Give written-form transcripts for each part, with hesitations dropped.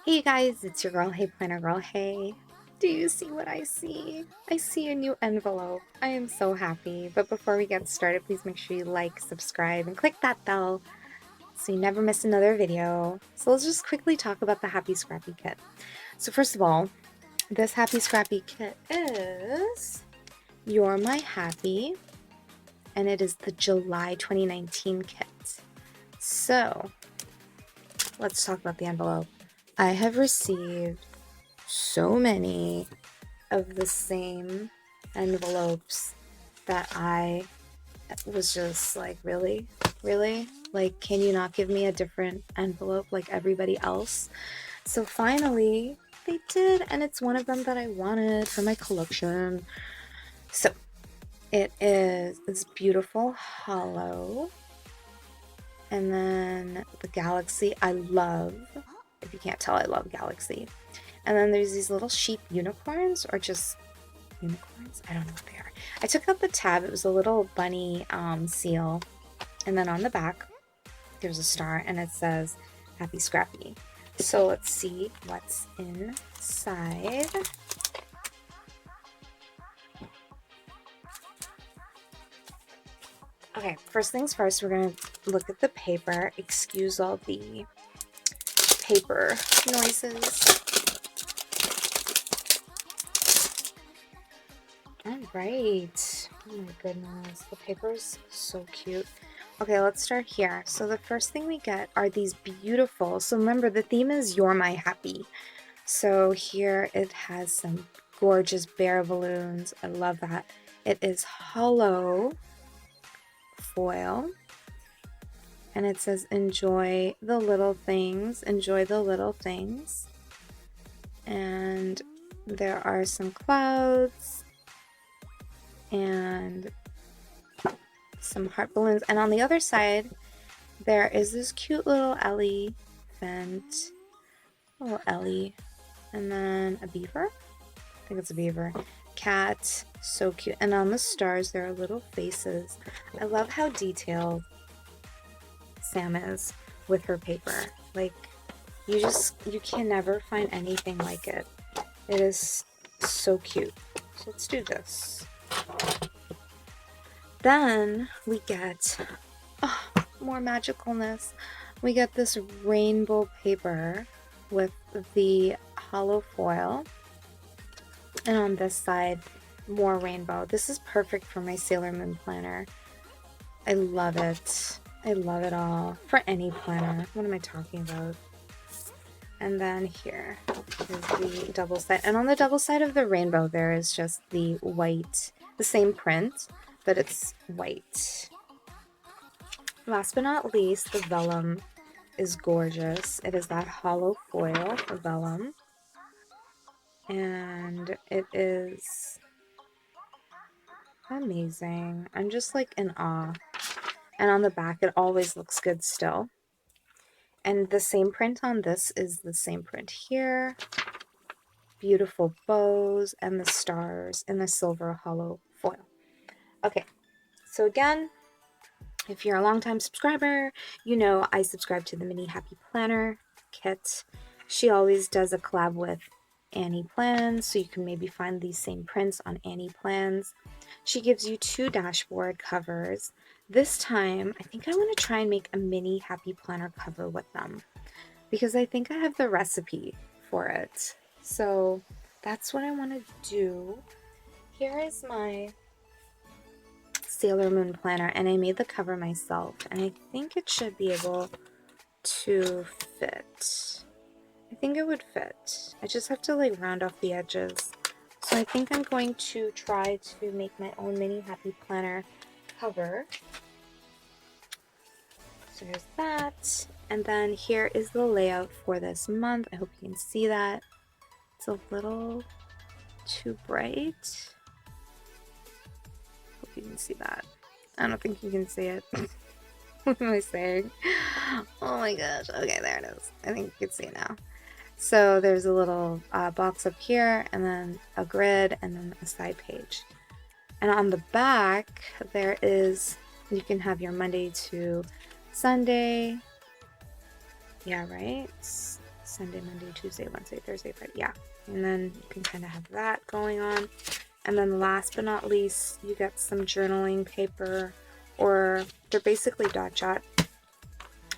Hey you guys, it's your girl, Hey Planner Girl, hey. Do you see what I see? I see a new envelope. I am so happy. But before we get started, please make sure you like, subscribe, and click that bell so you never miss another video. So let's just quickly talk about the Happie Scrappie Kit. So first of all, this Happie Scrappie Kit is You're My Happy, and it is the July 2019 kit. So let's talk about the envelope. I have received so many of the same envelopes that I was just like, really? Really? Like, can you not give me a different envelope like everybody else? So finally, they did, and it's one of them that I wanted for my collection. So it is this beautiful holo, and then the galaxy. I love, if you can't tell, I love galaxy. And then there's these little sheep unicorns, or just unicorns? I don't know what they are. I took out the tab. It was a little bunny seal. And then on the back, there's a star, and it says Happie Scrappie. So let's see what's inside. Okay, first things first, we're going to look at the paper. Excuse all the paper noises. Alright. Oh my goodness. The paper's so cute. Okay, let's start here. So the first thing we get are these beautiful, so remember the theme is You're My Happy. So here it has some gorgeous bear balloons. I love that. It is hollow foil. And it says enjoy the little things. Enjoy the little things. And there are some clouds and some heart balloons, and on the other side there is this cute little elephant, little Ellie, and then a beaver. I think it's a beaver. Cat, so cute. And on the stars there are little faces. I love how detailed Sam is with her paper. Like, you can never find anything like it. It is so cute. So let's do this. Then we get more magicalness. We get this rainbow paper with the hollow foil, and on this side more rainbow. This is perfect for my Sailor Moon planner. I love it. I love it all for any planner. What am I talking about? And then here is the double side, and on the double side of the rainbow there is just the white, the same print, but it's white. Last but not least, the vellum is gorgeous. It is that hollow foil vellum, and it is amazing. I'm just like in awe. And on the back it always looks good still. And the same print on this is the same print here. Beautiful bows and the stars in the silver hollow foil. Okay, so again, if you're a longtime subscriber, you know I subscribe to the Mini Happy Planner kit. She always does a collab with Annie Plans, so you can maybe find these same prints on Annie Plans. She gives you 2 dashboard covers. This time, I think I want to try and make a Mini Happy Planner cover with them, because I think I have the recipe for it. So that's what I want to do. Here is my Sailor Moon planner, and I made the cover myself, and I think it should be able to fit. I think it would fit. I just have to like round off the edges. So I think I'm going to try to make my own Mini Happy Planner cover. So there's that. And then here is the layout for this month. I hope you can see that. It's a little too bright. Hope you can see that. I don't think you can see it. What am I saying? Oh my gosh. Okay, there it is. I think you can see it now. So there's a little box up here, and then a grid, and then a side page. And on the back, there is, you can have your Monday to Sunday. Yeah, right? Sunday, Monday, Tuesday, Wednesday, Thursday, Friday. Yeah. And then you can kind of have that going on. And then last but not least, you get some journaling paper, or they're basically dot jot,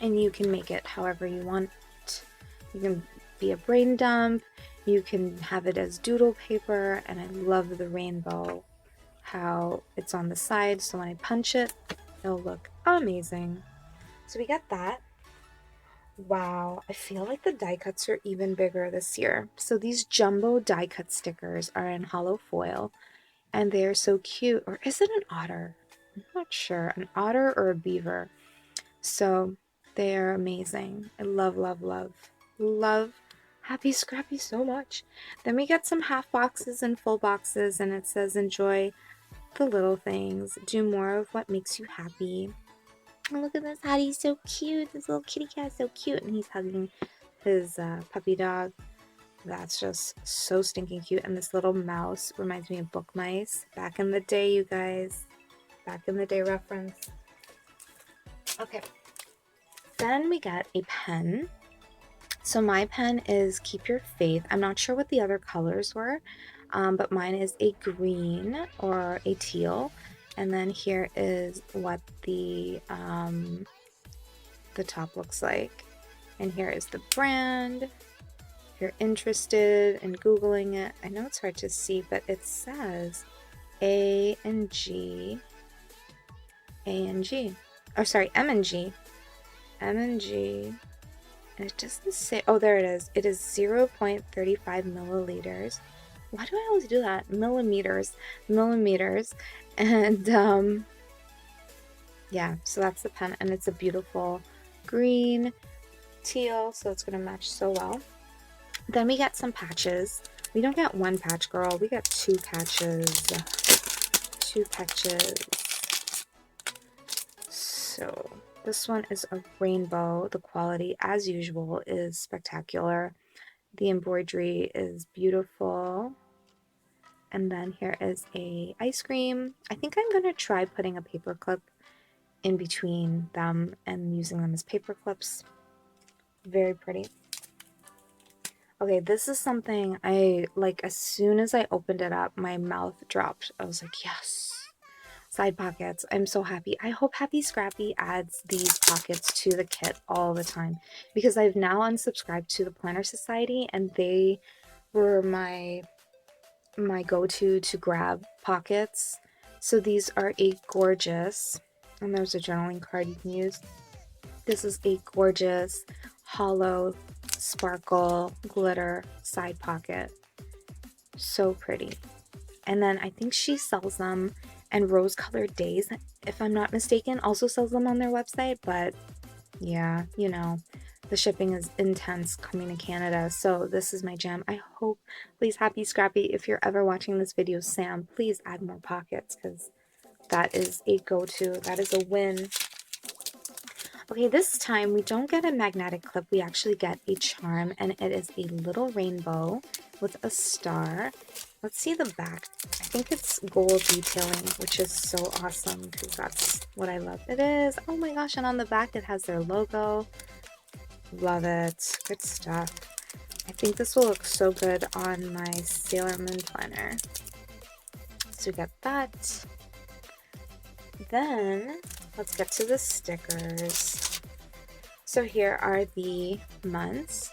and you can make it however you want. You can be a brain dump, you can have it as doodle paper, and I love the rainbow, how it's on the side, so when I punch it, it'll look amazing. So we got that. Wow, I feel like the die cuts are even bigger this year. So these jumbo die cut stickers are in hollow foil, and they're so cute. Or is it an otter? I'm not sure. An otter or a beaver. So they're amazing. I love, love, love, love Happie Scrappie so much. Then we get some half boxes and full boxes, and it says enjoy the little things. Do more of what makes you happy. Oh, look at this Hattie, he's so cute. This little kitty cat is so cute, and he's hugging his puppy dog. That's just so stinking cute. And this little mouse reminds me of book mice. Back in the day, you guys. Back in the day reference. Okay. Then we get a pen. So my pen is Keep Your Faith. I'm not sure what the other colors were, but mine is a green or a teal. And then here is what the top looks like. And here is the brand. If you're interested in Googling it, I know it's hard to see, but it says A and G. Oh, sorry, M and G. And it doesn't say, oh, there it is. It is 0.35 milliliters. Why do I always do that? Millimeters. And yeah, so that's the pen, and it's a beautiful green teal, so it's gonna match so well. Then we get some patches. We don't get one patch, girl. We get two patches. So this one is a rainbow. The quality, as usual, is spectacular. The embroidery is beautiful. And then here is a ice cream. I think I'm gonna try putting a paper clip in between them and using them as paper clips. Very pretty. Okay, this is something I like. As soon as I opened it up, my mouth dropped. I was like, yes. Side pockets. I'm so happy. I hope Happie Scrappie adds these pockets to the kit all the time, because I've now unsubscribed to the Planner Society, and they were my go-to to grab pockets. So these are a gorgeous, and there's a journaling card you can use. This is a gorgeous hollow sparkle glitter side pocket. So pretty. And then I think she sells them, and Rose Colored Days, if I'm not mistaken, also sells them on their website. But yeah, you know, the shipping is intense coming to Canada, so this is my jam. I hope, please, Happie Scrappie, if you're ever watching this video, Sam, please add more pockets, because that is a go-to. That is a win. Okay, this time we don't get a magnetic clip. We actually get a charm, and it is a little rainbow with a star. Let's see the back. I think it's gold detailing, which is so awesome, because that's what I love. It is. Oh my gosh, and on the back it has their logo. Love it. Good stuff. I think this will look so good on my Sailor Moon planner. So we got that. Then let's get to the stickers. So here are the months.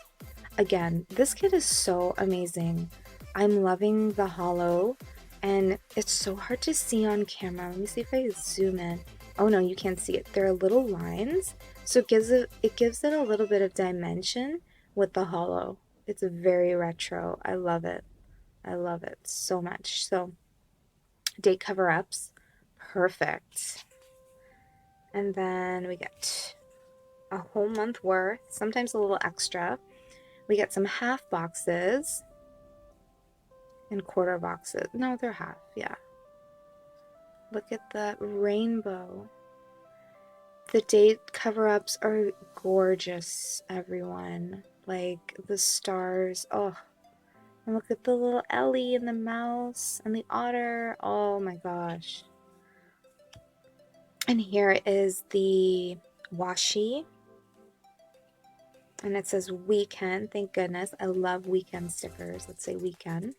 Again, this kit is so amazing. I'm loving the holo, and it's so hard to see on camera. Let me see if I zoom in. Oh no, you can't see it. There are little lines, so it gives it a little bit of dimension with the holo. It's very retro. I love it. I love it so much. So date cover-ups, perfect. And then we get a whole month worth, sometimes a little extra. We get some half boxes and quarter boxes. No, they're half, yeah. Look at the rainbow. The date cover-ups are gorgeous, everyone. Like the stars. Oh, and look at the little Ellie and the mouse and the otter. Oh my gosh. And here is the washi. And it says weekend. Thank goodness. I love weekend stickers. Let's say weekend.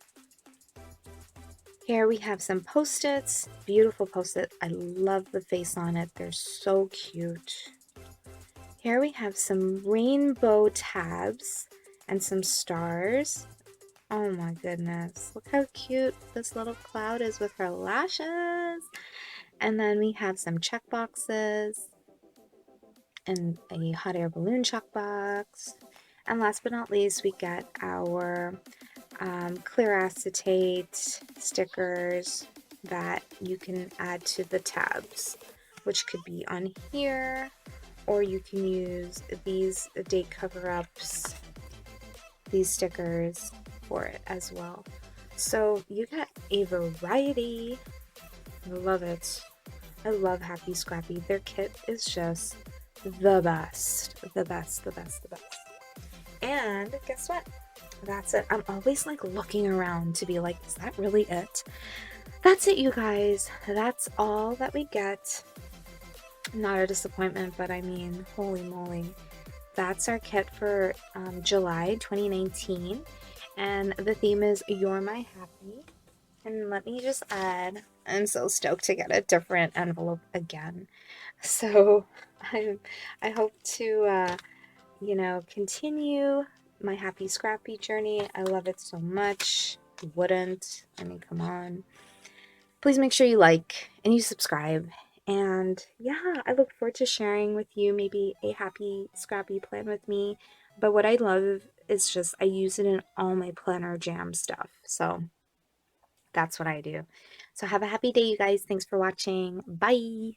Here we have some post-its. Beautiful post-it. I love the face on it. They're so cute. Here we have some rainbow tabs and some stars. Oh my goodness. Look how cute this little cloud is with her lashes. And then we have some check boxes and a hot air balloon check box. And last but not least, we get our clear acetate stickers that you can add to the tabs, which could be on here, or you can use these date cover-ups, these stickers for it as well. So you get a variety. I love it. I love Happie Scrappie. Their kit is just the best. The best, the best, the best. And guess what? That's it. I'm always like looking around to be like, is that really it? That's it, you guys. That's all that we get. Not a disappointment, but I mean, holy moly. That's our kit for July 2019. And the theme is You're My Happy. And let me just add, I'm so stoked to get a different envelope again. So I hope to, continue my Happie Scrappie journey. I love it so much. Who wouldn't? I mean, come on. Please make sure you like and you subscribe. And yeah, I look forward to sharing with you maybe a Happie Scrappie plan with me. But what I love is just I use it in all my planner jam stuff. So that's what I do. So have a happy day, you guys. Thanks for watching. Bye.